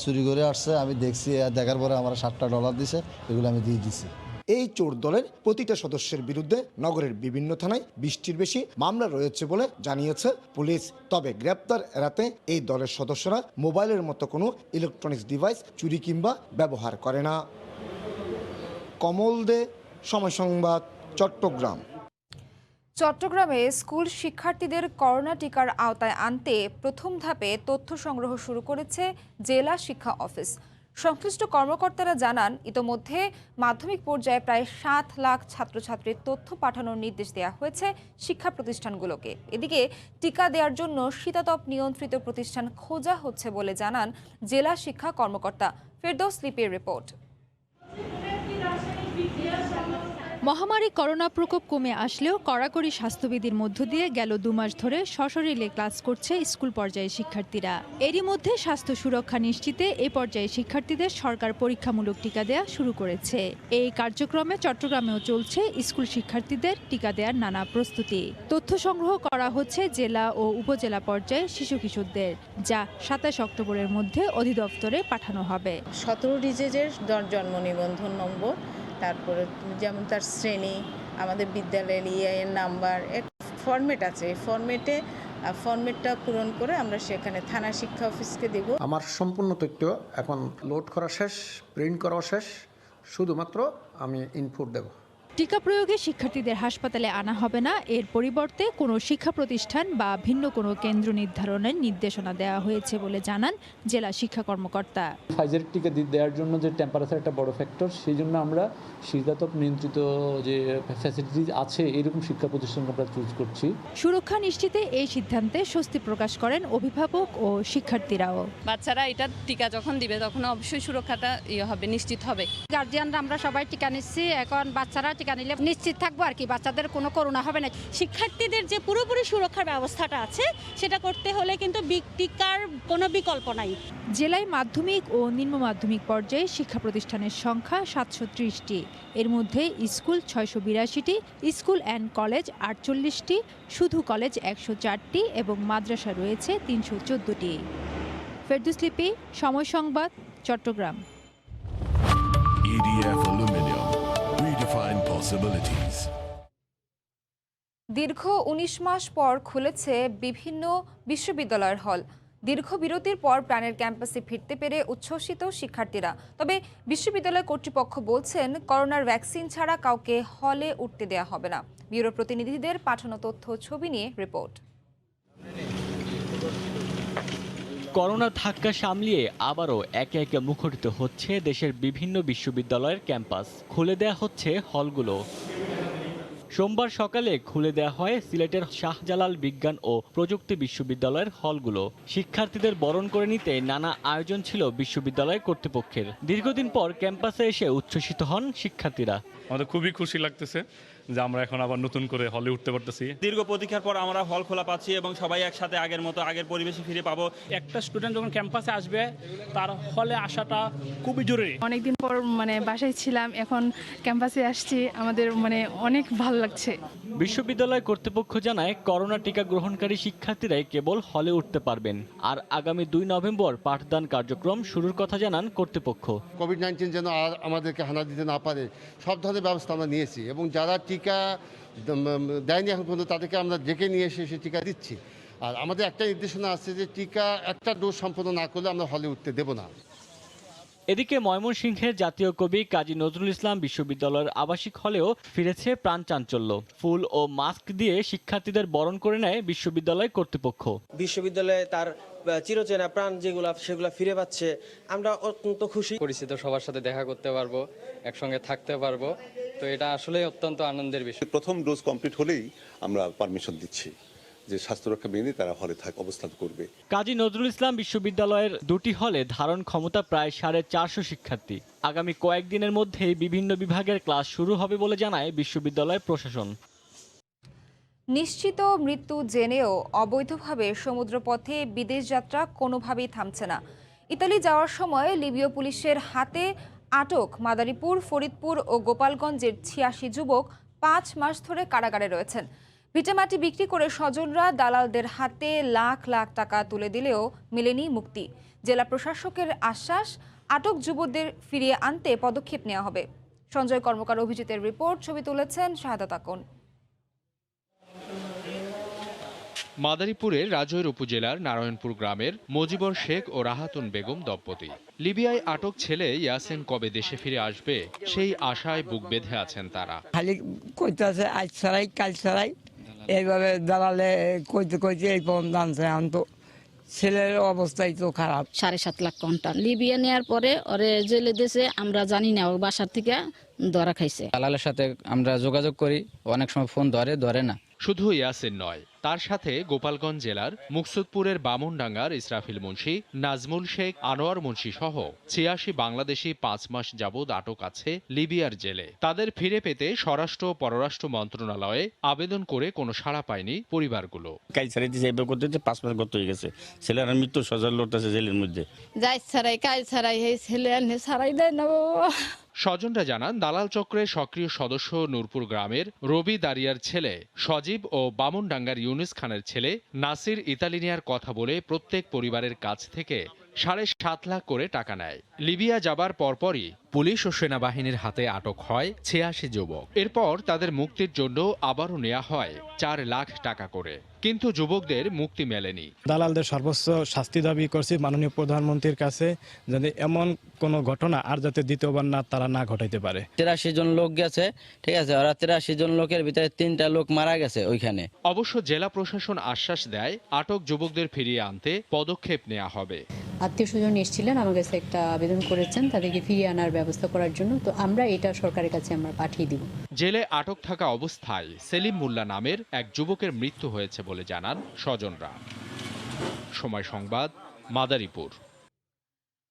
চুরি করে আসছে, আমি দেখছি, দেখার পরে আমার 7টা ডলার দিছে, এগুলো আমি দিয়ে দিছি। এই চোর দলের প্রতিটা সদস্যের বিরুদ্ধে নগরের বিভিন্ন থানায় 20টির বেশি মামলা রয়েছে বলে জানিয়েছে পুলিশ। তবে গ্রেপ্তার এড়াতে এই দলের সদস্যরা মোবাইলের মতো কোনো ইলেকট্রনিক্স ডিভাইস চুরি কিংবা ব্যবহার করে না। কমল দে, সময় সংবাদ, চট্টগ্রাম। চট্টগ্রামে স্কুল শিক্ষার্থীদের করোনা টিকার আওতায় আনতে প্রথম ধাপে তথ্য সংগ্রহ শুরু করেছে জেলা শিক্ষা অফিস। সংশ্লিষ্ট কর্মকর্তারা জানান, ইতোমধ্যে মাধ্যমিক পর্যায়ে প্রায় 7 লাখ ছাত্রছাত্রীর তথ্য পাঠানোর নির্দেশ দেওয়া হয়েছে শিক্ষা প্রতিষ্ঠানগুলোকে। এদিকে টিকা দেওয়ার জন্য শীতাতপ নিয়ন্ত্রিত প্রতিষ্ঠান খোঁজা হচ্ছে বলে জানান জেলা শিক্ষা কর্মকর্তা। ফেরদৌস লিপির রিপোর্ট। মহামারী করোনা প্রকোপ কমে আসলেও কড়াকড়ি স্বাস্থ্যবিধির মধ্য দিয়ে গেল 2 মাস ধরে সশরীরে ক্লাস করছে স্কুল পর্যায়ে শিক্ষার্থীরা। এরই মধ্যে স্বাস্থ্য সুরক্ষা নিশ্চিতে এ পর্যায়ে শিক্ষার্থীদের সরকার পরীক্ষামূলক টিকা দেওয়া শুরু করেছে। এই কার্যক্রমে চট্টগ্রামেও চলছে স্কুল শিক্ষার্থীদের টিকা দেওয়ার নানা প্রস্তুতি। তথ্য সংগ্রহ করা হচ্ছে জেলা ও উপজেলা পর্যায়ে শিশু কিশোরদের, যা 27 অক্টোবরের মধ্যে অধিদপ্তরে পাঠানো হবে। 17 ডিজিটের জন্ম নিবন্ধন নম্বর, তারপরে যেমন তার শ্রেণী, আমাদের বিদ্যালয়ের ইআইএন নাম্বার, এক ফরম্যাট আছে। এই ফরম্যাটটা পূরণ করে আমরা সেখানে থানা শিক্ষা অফিসকে দেব। আমার সম্পূর্ণ তথ্য এখন লোড করা শেষ, প্রিন্ট করা শেষ, শুধুমাত্র আমি ইনপুট দেব। টিকা প্রয়োগে শিক্ষার্থীদের হাসপাতালে আনা হবে না, এর পরিবর্তে কোনো শিক্ষা প্রতিষ্ঠান বা ভিন্ন কোনো কেন্দ্র নির্ধারণের নির্দেশনা দেওয়া হয়েছে বলে জানান জেলা শিক্ষা কর্মকর্তা। ফাইজার টিকা দেওয়ার জন্য যে টেম্পারেচার একটা বড় ফ্যাক্টর, সেই জন্য আমরা শীতাতপ নিয়ন্ত্রিত যে ফ্যাসিলিটিস আছে এরকম শিক্ষা প্রতিষ্ঠান আমরা চুজ করছি। সুরক্ষা নিশ্চিতে এই সিদ্ধান্তে স্বস্তি প্রকাশ করেন অভিভাবক ও শিক্ষার্থীরাও। বাচ্চারা এটা টিকা যখন দিবে তখন অবশ্যই সুরক্ষাটা হবে, নিশ্চিত হবে। গার্জিয়ানরা আমরা সবাই টিকা নিচ্ছি, এখন বাচ্চারা টিকা নিলে নিশ্চিত থাকবো আর কি, বাচ্চাদের কোনো করোনা হবে না। শিক্ষার্থীদের যে পুরোপুরি সুরক্ষার ব্যবস্থাটা আছে সেটা করতে হলে কিন্তু টিকার কোনো বিকল্প নাই। জেলায় মাধ্যমিক ও নিম্ন মাধ্যমিক পর্যায়ে শিক্ষা প্রতিষ্ঠানের সংখ্যা 730টি। এর মধ্যে স্কুল 682টি, স্কুল অ্যান্ড কলেজ 48টি, শুধু কলেজ 104টি এবং মাদ্রাসা রয়েছে 314টি। ফেরদৌস লিপি, সময় সংবাদ, Chittagong. EDF Aluminium. Redefine possibilities. দীর্ঘ 19 মাস পর খুলেছে বিভিন্ন বিশ্ববিদ্যালয়ের হল। দীর্ঘ বিরতির পর প্রাণের ক্যাম্পাসে ফিরতে পেরে উচ্ছ্বসিত শিক্ষার্থীরা। তবে বিশ্ববিদ্যালয় কর্তৃপক্ষ বলছেন, করোনার ভ্যাকসিন ছাড়া কাউকে হলে উঠতে দেওয়া হবে না। ব্যুরো প্রতিনিধিদের পাঠানো তথ্য ছবি নিয়ে রিপোর্ট। করোনার ধাক্কা সামলিয়ে আবারও একে একে মুখরিত হচ্ছে দেশের বিভিন্ন বিশ্ববিদ্যালয়ের ক্যাম্পাস। খুলে দেয়া হচ্ছে হলগুলো। সোমবার সকালে খুলে দেয়া হয় সিলেটের শাহজালাল বিজ্ঞান ও প্রযুক্তি বিশ্ববিদ্যালয়ের হলগুলো। শিক্ষার্থীদের বরণ করে নিতে নানা আয়োজন ছিল বিশ্ববিদ্যালয় কর্তৃপক্ষের। দীর্ঘদিন পর ক্যাম্পাসে এসে উচ্ছ্বসিত হন শিক্ষার্থীরা। আমাদের খুবই খুশি লাগতেছে যে আমরা এখন আবার নতুন করে হলে উঠতে পারতেছি। দীর্ঘ প্রতীক্ষার পর আমরা হল খোলা পাচ্ছি এবং সবাই একসাথে আগের মতো আগের পরিবেশে ফিরে পাবো। একটা স্টুডেন্ট যখন ক্যাম্পাসে আসবে তার হলে আসাটা খুবই জরুরি। অনেকদিন পর বাসায় ছিলাম, এখন ক্যাম্পাসে আসছি, আমাদের অনেক ভালো লাগছে। বিশ্ববিদ্যালয় কর্তৃপক্ষ জানায়, করোনা টিকা গ্রহণকারী শিক্ষার্থীরাই কেবল হলে উঠতে পারবেন। আর আগামী 2 নভেম্বর পাঠদান কার্যক্রম শুরুর কথা জানান কর্তৃপক্ষ। কোভিড-19 যেন আর আমাদেরকে হানা দিতে না পারে, সব ধরনের ব্যবস্থা আমরা নিয়েছি এবং যারা টিকা দেয়নি এখন পর্যন্ত তাদেরকে আমরা ডেকে নিয়ে এসে সে টিকা দিচ্ছি। আর আমাদের একটা নির্দেশনা আছে যে টিকা একটা ডোজ সম্পন্ন না করলে আমরা হলে উঠতে দেব না। এদিকে ময়মনসিংহের জাতীয় কবি কাজী নজরুল ইসলাম বিশ্ববিদ্যালয়ের আবাসিক হলেও ফিরেছে প্রাণ চাঞ্চল্য। ফুল ও মাস্ক দিয়ে শিক্ষার্থীদের বরণ করে নেয় বিশ্ববিদ্যালয় কর্তৃপক্ষ। বিশ্ববিদ্যালয়ে তার চিরচেনা প্রাণ সেগুলা ফিরে পাচ্ছে, আমরা অত্যন্ত খুশি। পরিচিত সবার সাথে দেখা করতে পারবো, একসঙ্গে থাকতে পারবো, তো এটা আসলে অত্যন্ত আনন্দের বিষয়। প্রথম ডোজ কমপ্লিট হলেই আমরা পারমিশন দিচ্ছি যে স্বাস্থ্যরক্ষা বিধি তারা হলে অবস্থান করবে। কাজী নজরুল ইসলাম বিশ্ববিদ্যালয়ের 2টি হলে ধারণ ক্ষমতা প্রায় 450 শিক্ষার্থী। আগামী কয়েকদিনের মধ্যেই বিভিন্ন বিভাগের ক্লাস শুরু হবে বলে জানায় বিশ্ববিদ্যালয় প্রশাসন। নিশ্চিত মৃত্যু জেনেও অবৈধভাবে সমুদ্রপথে বিদেশ যাত্রা কোনোভাবেই থামছে না। ইতালি যাওয়ার সময় লিবীয় পুলিশের হাতে আটক মাদারীপুর, ফরিদপুর ও গোপালগঞ্জের 86 যুবক 5 মাস ধরে কারাগারে রয়েছেন। ভিটামাটি বিক্রি করে স্বজনরা দালালদের হাতে লাখ লাখ টাকা তুলে দিলেও মেলেনি মুক্তি। জেলা প্রশাসকের আশ্বাস, আটক যুবকদের ফিরিয়ে আনতে পদক্ষেপ নেওয়া হবে। সঞ্জয় কর্মকার অভিজিতের রিপোর্ট, ছবি তুলেছেন শাহাদাত আকন। মাদারীপুরের রাজৈর উপজেলার নারায়ণপুর গ্রামের মজিবর শেখ ও রাহাতুন বেগম দম্পতি। লিবিয়ায় আটক ছেলে ইয়াসিন কবে দেশে ফিরে আসবে সেই আশায় বুক বেঁধে আছেন তারা। খালি কইতাছে আজ ছাড়াই কাল ছাড়াই, এইভাবে দালালে কইতে কইতে এই পর্যন্ত আনছে। এখন তো ছেলের অবস্থাই তো খারাপ। 7.5 লাখ কন্টান লিবিয়া নেওয়ার পরে ওরে জেলে দেশে আমরা জানি না, ও বাসার থেকে ধরা খাইছে। দালালের সাথে আমরা যোগাযোগ করি, অনেক সময় ফোন ধরে না। শুধু ইয়াসিন নয়, তার সাথে গোপালগঞ্জ জেলার মুকসুদপুরের বামুনডাঙ্গার ইসরাফিল মুন্সি, নাজমুল শেখ, আনোয়ার মুন্সি সহ 86 বাংলাদেশি 5 মাস যাবৎ আটক আছে লিবিয়ার জেলে। তাদের ফিরে পেতে স্বরাষ্ট্র ও পররাষ্ট্র মন্ত্রণালয়ে আবেদন করে কোনো সাড়া পায়নি পরিবারগুলো। কাজ ছাড়াইতে 5 মাস গত হয়ে গেছে, ছেলের মৃত্যু সজাল লড়তেছে জেলের মধ্যে। যাই ছাড়াই কাজ ছাড়াই এই ছেলে আনে ছাড়াই দেয় না বাবা। স্বজনরা জানান, দালাল চক্রের সক্রিয় সদস্য নূরপুর গ্রামের রবি দারিয়ার ছেলে সজীব ও বামুনডাঙ্গার ইউনুস খানের ছেলে নাসির ইতালি নেয়ার কথা বলে প্রত্যেক পরিবারের কাছ থেকে 7.5 লাখ করে টাকা নেয়। লিবিয়া যাবার পরপরই পুলিশ ও সেনাবাহিনীর হাতে আটক হয় 86 যুবক। এরপর তাদের মুক্তির জন্য আবারও নেওয়া হয় 4 লাখ টাকা করে, কিন্তু যুবকদের মুক্তি মেলেনি। দালালদের সর্বোচ্চ শাস্তি দাবি করছি মাননীয় প্রধানমন্ত্রীর কাছে, যাতে এমন কোনো ঘটনা আর যাতে দ্বিতীয়বার তারা না ঘটাইতে পারে। 83 জন লোক গেছে, ঠিক আছে, ওরা 83 জন লোকের ভিতরে 3টা লোক মারা গেছে ওইখানে। অবশ্য জেলা প্রশাসন আশ্বাস দেয়, আটক যুবকদের ফিরিয়ে আনতে পদক্ষেপ নেওয়া হবে। আত্মীয় স্বজন এসেছিলেন, আমার কাছে একটা আবেদন করেছেন তাদেরকে ফিরিয়ে আনার ব্যবস্থা করার জন্য, তো আমরা এটা সরকারের কাছে আমরা পাঠিয়ে দিব। জেলে আটক থাকা অবস্থায় সেলিম মোল্লা নামের এক যুবকের মৃত্যু হয়েছে বলে জানান স্বজনরা। সময় সংবাদ, মাদারীপুর।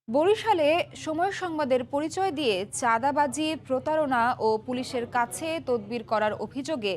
বরিশালে সময় সংবাদের পরিচয় দিয়ে চাঁদাবাজি, প্রতারণা ও পুলিশের কাছে তদবির করার অভিযোগে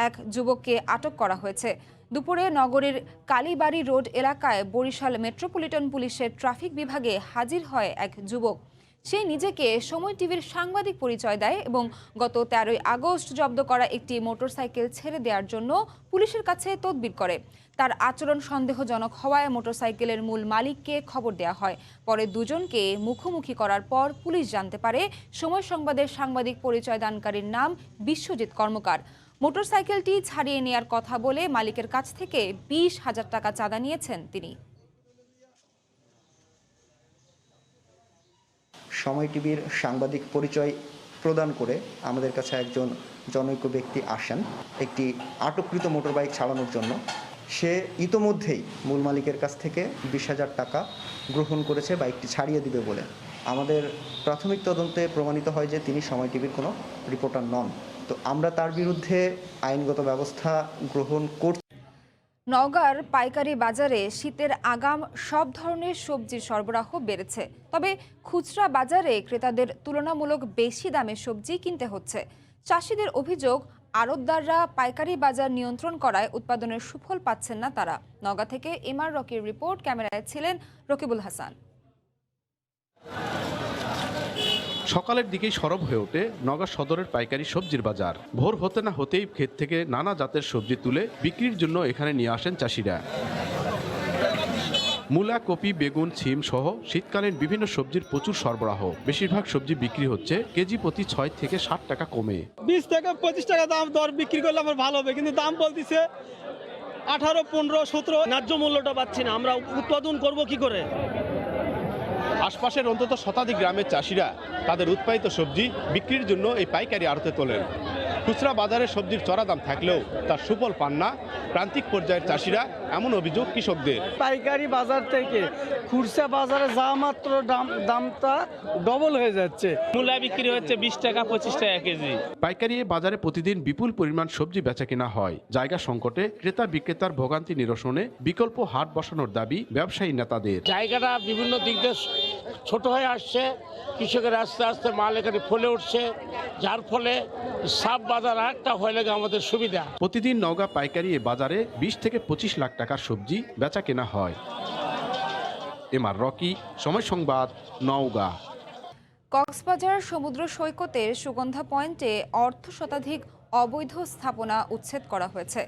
এক যুবককে আটক করা হয়েছে। দুপুরে নগরীর কালীবাড়ি রোড এলাকায় বরিশাল মেট্রোপলিটন পুলিশের ট্রাফিক বিভাগে হাজির হয় এক যুবক। সে নিজেকে সময় টিভির সাংবাদিক পরিচয় দেয় এবং গত 13 আগস্ট জব্দ করা একটি মোটরসাইকেল ছেড়ে দেওয়ার জন্য পুলিশের কাছে তদবির করে। তার আচরণ সন্দেহজনক হওয়ায় মোটরসাইকেলের মূল মালিককে খবর দেওয়া হয়। পরে দুজনকে মুখোমুখি করার পর পুলিশ জানতে পারে সময় সংবাদের সাংবাদিক পরিচয় দানকারীর নাম বিশ্বজিৎ কর্মকার। মোটরসাইকেলটি ছাড়িয়ে নেওয়ার কথা বলে মালিকের কাছ থেকে 20,000 টাকা চাঁদা নিয়েছেন তিনি। সময় টিভির সাংবাদিক পরিচয় প্রদান করে আমাদের কাছে একজন জনৈক ব্যক্তি আসেন একটি আটককৃত মোটরবাইক ছাড়ানোর জন্য। সে ইতোমধ্যেই মূল মালিকের কাছ থেকে 20,000 টাকা গ্রহণ করেছে বাইকটি ছাড়িয়ে দিবে বলে। আমাদের প্রাথমিক তদন্তে প্রমাণিত হয় যে তিনি সময় টিভির কোনো রিপোর্টার নন। তো আমরা তার বিরুদ্ধে আইনগত ব্যবস্থা গ্রহণ করছি। নওগাঁর পাইকারি বাজারে শীতের আগাম সব ধরনের সবজির সরবরাহ বেড়েছে, তবে খুচরা বাজারে ক্রেতাদের তুলনামূলক বেশি দামে সবজি কিনতে হচ্ছে। চাষিদের অভিযোগ, আড়তদাররা পাইকারি বাজার নিয়ন্ত্রণ করায় উৎপাদনের সুফল পাচ্ছেন না তারা। নওগাঁ থেকে এমআর রকির রিপোর্ট, ক্যামেরায় ছিলেন রকিবুল হাসান। সকালের দিকেই সরব হয়ে ওঠে নওগাঁ সদরের পাইকারি সবজির বাজার। ভোর হতে না হতেই ক্ষেত থেকে নানা জাতের সবজি তুলে বিক্রির জন্য এখানে নিয়ে আসেন চাষিরা। মূলা, কপি, বেগুন, সিম সহ শীতকালীন বিভিন্ন সবজির প্রচুর সরবরাহ। বেশিরভাগ সবজি বিক্রি হচ্ছে কেজি প্রতি 6 থেকে 7 টাকা কমে। 20 থেকে 25 টাকা দাম দর বিক্রি করলে আমার ভালো হবে, কিন্তু দাম বলতেছে 18, 15, 17। ন্যায্য মূল্যটা পাচ্ছি না, আমরা উৎপাদন করব কি করে? আশপাশের অন্তত শতাধিক গ্রামের চাষিরা তাদের উৎপাদিত সবজি বিক্রির জন্য এই পাইকারি আড়তে তোলেন। খুচরা বাজারে সবজির চড়া দাম থাকলেও তার সুফল পান না প্রান্তিক পর্যায়ের চাষিরা, এমন অভিযোগ কৃষকদের। পাইকারি বাজার থেকে খুচরা বাজারে যা মাত্র দামটা ডবল হয়ে যাচ্ছে। মূলা বিক্রি হচ্ছে 20 টাকা 25 টাকা কেজি। পাইকারি বাজারে প্রতিদিন বিপুল পরিমাণ সবজি বেচা কেনা হয়। জায়গা সংকটে ক্রেতা বিক্রেতার ভোগান্তি নিরসনে বিকল্প হাট বসানোর দাবি ব্যবসায়ী নেতাদের। জায়গাটা বিভিন্ন দিক দিয়ে ছোট হয়ে আসছে, কৃষকের আস্তে আস্তে মাল এখানে ফলে উঠছে, যার ফলে সাব বাজার একটা হয়ে গেলে আমাদের সুবিধা। প্রতিদিন নওগাঁ পাইকারি বাজারে 20 থেকে 25 লাখ টাকার সবজি বেচা কেনা হয়। এমআর রকি, সময় সংবাদ, নওগাঁ। কক্সবাজার সমুদ্র সৈকতের সুগন্ধা পয়েন্টে অর্ধশতাধিক অবৈধ স্থাপনা উচ্ছেদ করা হয়েছে।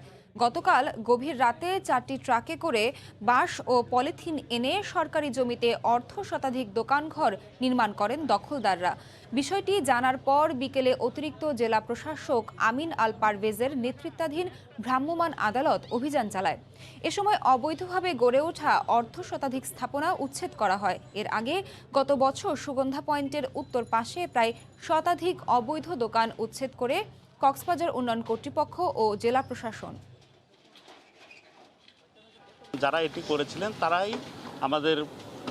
গতকাল গভীর রাতে 4টি ট্রাকে করে বাঁশ ও পলিথিন এনে সরকারি জমিতে অর্ধশতাধিক দোকানঘর নির্মাণ করেন দখলদাররা। বিষয়টি জানার পর বিকেলে অতিরিক্ত জেলা প্রশাসক আমিন আল পারভেজের নেতৃত্বাধীন ভ্রাম্যমাণ আদালত অভিযান চালায়। এ সময় অবৈধভাবে গড়ে ওঠা অর্ধশতাধিক স্থাপনা উচ্ছেদ করা হয়। এর আগে গত বছর সুগন্ধা পয়েন্টের উত্তর পাশে প্রায় শতাধিক অবৈধ দোকান উচ্ছেদ করে কক্সবাজার উন্নয়ন কর্তৃপক্ষ ও জেলা প্রশাসন। যারা এটি করেছিলেন তারাই আমাদের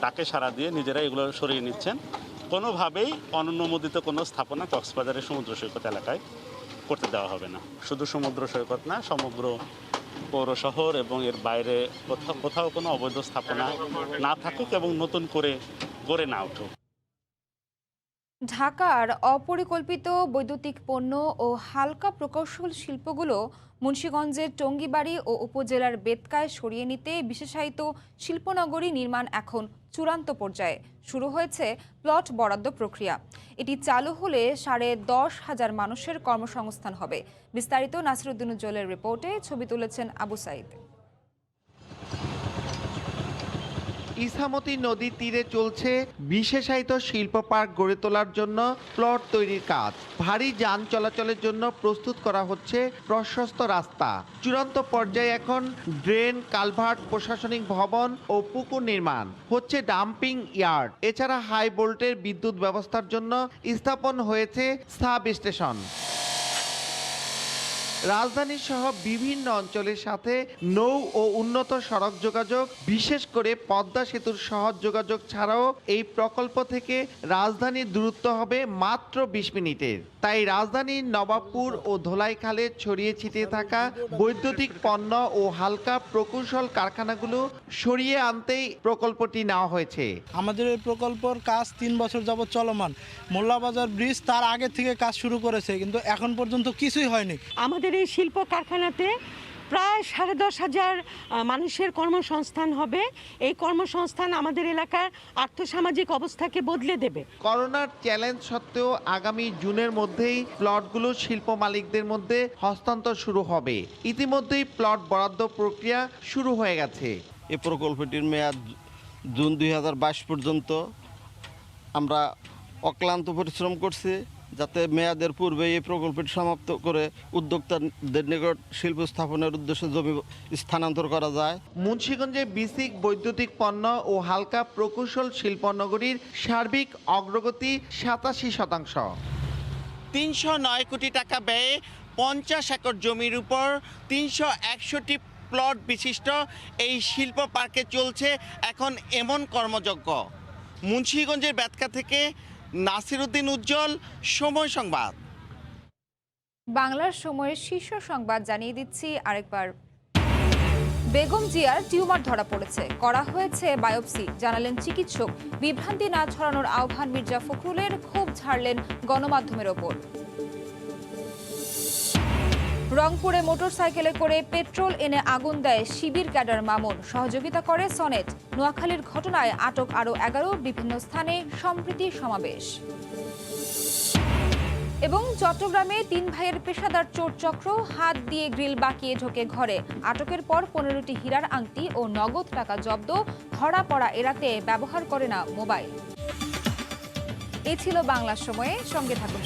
ডাকে সাড়া দিয়ে নিজেরা এগুলো সরিয়ে নিচ্ছেন। কোনোভাবেই অনুমোদিত কোনো স্থাপনা কক্সবাজারের সমুদ্র সৈকত এলাকায় করতে দেওয়া হবে না। শুধু সমুদ্র সৈকত না, সমগ্র পৌর শহর এবং এর বাইরে কোথাও কোনো অবৈধ স্থাপনা না থাকুক এবং নতুন করে গড়ে না উঠুক। ঢাকার অপরিকল্পিত বৈদ্যুতিক পণ্য ও হালকা প্রকৌশল শিল্পগুলো মুন্সিগঞ্জের টঙ্গীবাড়ি ও উপজেলার বেতকায় সরিয়ে নিতে বিশেষায়িত শিল্পনগরী নির্মাণ এখন চূড়ান্ত পর্যায়ে। শুরু হয়েছে প্লট বরাদ্দ প্রক্রিয়া। এটি চালু হলে 10,500 মানুষের কর্মসংস্থান হবে। বিস্তারিত নাসিরউদ্দিন উজ্জ্বলের রিপোর্টে ছবি তুলেছেন আবু সাইদ। ইছামতি নদীর তীরে চলছে বিশেষায়িত শিল্প পার্ক গড়ে তোলার জন্য প্লট তৈরির কাজ। ভারী যান চলাচলের জন্য প্রস্তুত করা হচ্ছে প্রশস্ত রাস্তা। চূড়ান্ত পর্যায়ে এখন ড্রেন, কালভার্ট, প্রশাসনিক ভবন ও পুকুর নির্মাণ হচ্ছে, ডাম্পিং ইয়ার্ড। এছাড়া হাই ভোল্টের বিদ্যুৎ ব্যবস্থার জন্য স্থাপন হয়েছে সাব স্টেশন। রাজধানী সহ বিভিন্ন অঞ্চলের সাথে নৌ ও উন্নত সড়ক যোগাযোগ, বিশেষ করে পদ্মা সেতুর সহজ যোগাযোগ ছাড়াও এই প্রকল্প থেকে রাজধানীর দূরত্ব হবে মাত্র 20 মিনিটের। তাই রাজধানীর নবাবপুর ও ধোলাইখালে ছড়িয়ে ছিটিয়ে থাকা বৈদ্যুতিক পণ্য ও হালকা প্রকৌশল কারখানাগুলো সরিয়ে আনতেই প্রকল্পটি নেওয়া হয়েছে। আমাদের এই প্রকল্পর কাজ 3 বছর যাবৎ চলমান। মোল্লাবাজার ব্রিজ তার আগে থেকে কাজ শুরু করেছে, কিন্তু এখন পর্যন্ত কিছুই হয়নি। আমাদের এই শিল্প কারখানাতে প্রায় 10,500 মানুষের কর্মসংস্থান হবে। এই কর্মসংস্থান আমাদের এলাকার আর্থসামাজিক অবস্থাকে বদলে দেবে। করোনার চ্যালেঞ্জ সত্ত্বেও আগামী জুনের মধ্যেই প্লটগুলো শিল্প মালিকদের মধ্যে হস্তান্তর শুরু হবে। ইতিমধ্যেই প্লট বরাদ্দ প্রক্রিয়া শুরু হয়ে গেছে। এই প্রকল্পটির মেয়াদ জুন 2022 পর্যন্ত। আমরা অক্লান্ত পরিশ্রম করছি যাতে মেয়াদের পূর্বে এই প্রকল্পটি সমাপ্ত করে উদ্যোক্তাদের নিকট শিল্প স্থাপনের উদ্দেশ্যে জমি স্থানান্তর করা যায়। মুন্সিগঞ্জে বেসিক বৈদ্যুতিক পণ্য ও হালকা প্রকৌশল শিল্পনগরীর সার্বিক অগ্রগতি 87%। 309 কোটি টাকা ব্যয়ে 50 একর জমির উপর 361টি প্লট বিশিষ্ট এই শিল্প পার্কে চলছে এখন এমন কর্মযজ্ঞ। মুন্সিগঞ্জের বেতকা থেকে নাসিরউদ্দিন উজ্জ্বল, সময় সংবাদ। বাংলার সময়ের শীর্ষ সংবাদ জানিয়ে দিচ্ছি আরেকবার। বেগম জিয়ার টিউমার ধরা পড়েছে, করা হয়েছে বায়োপসি, জানালেন চিকিৎসক। বিভ্রান্তি না ছড়ানোর আহ্বান মির্জা ফখরুলের, ক্ষোভ ঝাড়লেন গণমাধ্যমের ওপর। রংপুরে মোটরসাইকেলে করে পেট্রোল এনে আগুন দেয় শিবির ক্যাডার মামুন, সহযোগিতা করে সনেট। নোয়াখালীর ঘটনায় আটক আরও 11, বিভিন্ন স্থানে সম্প্রীতি সমাবেশ। এবং চট্টগ্রামে 3 ভাইয়ের পেশাদার চোর চক্র, হাত দিয়ে গ্রিল বাঁকিয়ে ঢোকে ঘরে। আটকের পর 15টি হীরার আংটি ও নগদ টাকা জব্দ। ধরা পড়া এড়াতে ব্যবহার করে না মোবাইল। এই ছিল বাংলার সময়ে, সঙ্গে থাকুন।